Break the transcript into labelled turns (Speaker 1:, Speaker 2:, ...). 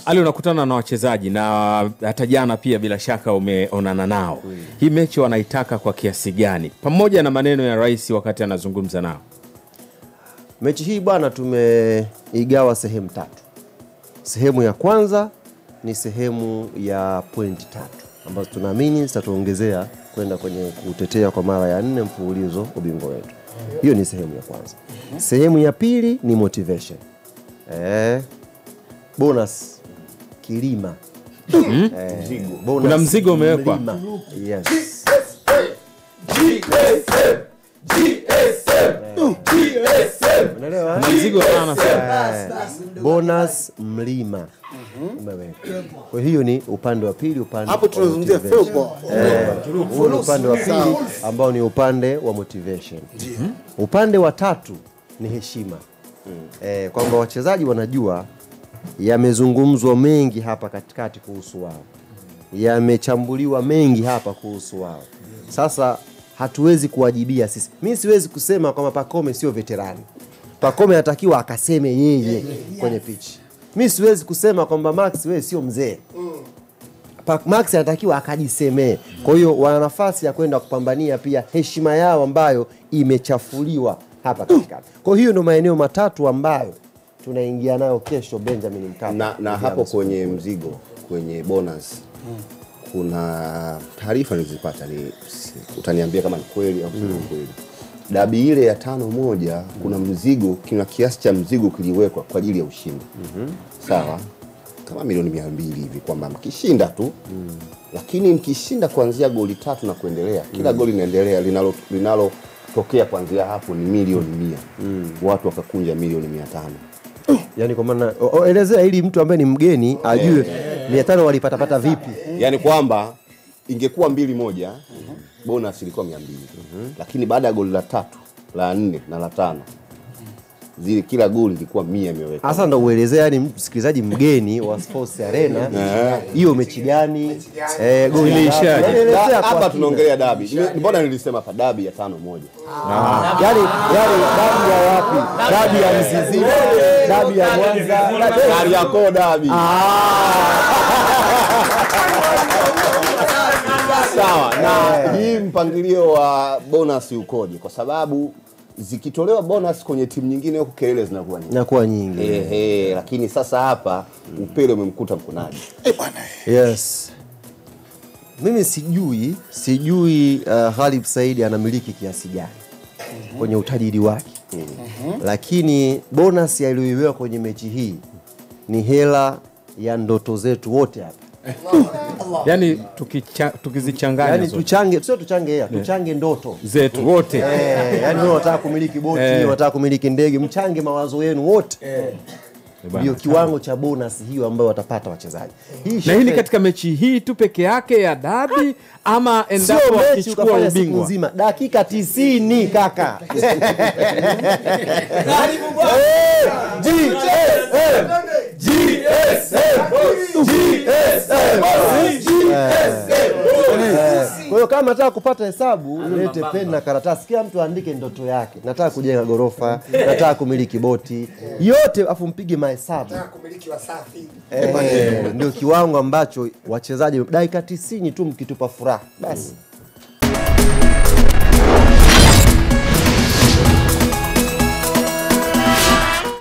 Speaker 1: Ali, unakutana na wachezaji na hata jana pia bila shaka umeonana nao. Hii mechi wanaitaka kwa kiasi gani? Pamoja na maneno ya rais wakati anazungumza nao.
Speaker 2: Mechi hii bwana tumeigawa sehemu tatu. Sehemu ya kwanza ni sehemu ya pointi 3 ambazo tunaamini zitatuongezea kwenda kwenye kutetea kwa mara ya 4 mfululizo ubingwa wetu. Hiyo ni sehemu ya kwanza. Sehemu ya pili ni motivation. Bonus kilima. Bonus
Speaker 1: kuna mzigo umewekwa.
Speaker 2: Yes.
Speaker 1: Kuna mzigo sana.
Speaker 2: Bonus mlima umewekwa. Kwa hiyo ni upande wa pili, upande
Speaker 3: hapo tunazungumzia football.
Speaker 2: Upande wa pili ambao ni upande wa motivation. Upande wa tatu ni heshima. Kwamba wachezaji wanajua yamezungumzwa mengi hapa katikati kuhusu wao. Yamechambuliwa mengi hapa kuhusu wao. Sasa hatuwezi kuwajibia sisi. Mimi siwezi kusema kwamba Pacome sio veterani. Pacome anatakiwa akaseme yeye kwenye pitch. Mimi siwezi kusema kwamba Max wewe sio mzee. Max anatakiwa akajisemee. Kwa hiyo wana nafasi ya kwenda kupambania pia heshima yao ambayo imechafuliwa hapa katikati. Kwa hiyo ndio maeneo matatu ambayo tunaingia nayo kesho Benjamin Mkapa.
Speaker 3: Na hapo kwenye mzigo, kwenye bonus, kuna taarifa nilizipata, utaniambia kama ni kweli au sio kweli. Dabi ile ya 5-1 kuna mzigo, kuna kiasi cha mzigo kiliwekwa kwa ajili ya ushindi. Sawa? Kama milioni 200 hivi kwamba mkishinda tu. Lakini mkishinda kuanzia goli 3 na kuendelea, kila goli linaendelea linalotokea kuanzia hapo ni milioni 100. Watu wakakunja milioni 500.
Speaker 2: Yaani kwa maana elezea ili mtu ambaye ni mgeni ajue 500 walipata vipi.
Speaker 3: Yaani kwamba ingekuwa 2-1, bonus ilikuwa 200. Lakini baada ya goli la 3, la 4 na la 5, zile kila goli ilikuwa 100 imewekwa.
Speaker 2: Sasa ndo uelezea yani msikilizaji mgeni wa Sports Arena hiyo mechi gani? Goli
Speaker 1: ilishaje?
Speaker 3: Hapa tunaongelea dabi. Mbona nilisema hapa dabi ya 5-1?
Speaker 2: Yaani dabi ya wapi? Dabi ya Mzizi, dabi ya Mwanza,
Speaker 3: dabi ya Ko dabi. Sawa. Na hii mpangilio wa bonus ukoje? Kwa sababu zikitolewa bonus kwenye timu nyingine huko kelele zinakuwa nyingi. Lakini sasa hapa upele umemkuta mkunaji.
Speaker 2: Yes. Mimi sijui Khalid Said anamiliki kiasi gani kwenye utajiri wake. Lakini bonus iliyoiwekwa kwenye mechi hii ni hela ya ndoto zetu wote hapa.
Speaker 1: Yaani tukizichanganya
Speaker 2: yani tuchange ndoto
Speaker 1: zetu wote.
Speaker 2: Yani wewe unataka kumiliki boti, unataka kumiliki ndege, mchange mawazo yenu wote. Ndio kiwango cha bonus hiyo ambayo watapata wachezaji.
Speaker 1: Na hii ni katika mechi hii tu peke yake ya dabi ama endapo wakichukua ubingwa
Speaker 2: nzima dakika 90 kaka.
Speaker 4: Karibu bwana.
Speaker 2: Kwa hiyo kama nataka kupata hesabu, lete peni na karatasi, kila mtu aandike ndoto yake. Nataka kujenga gorofa, nataka kumiliki boti, yote afu mpige mahesabu.
Speaker 4: Nataka kumiliki Wasafi.
Speaker 2: Ndio kiwango ambacho wachezaji dakika 90 tu mkitupa furaha basi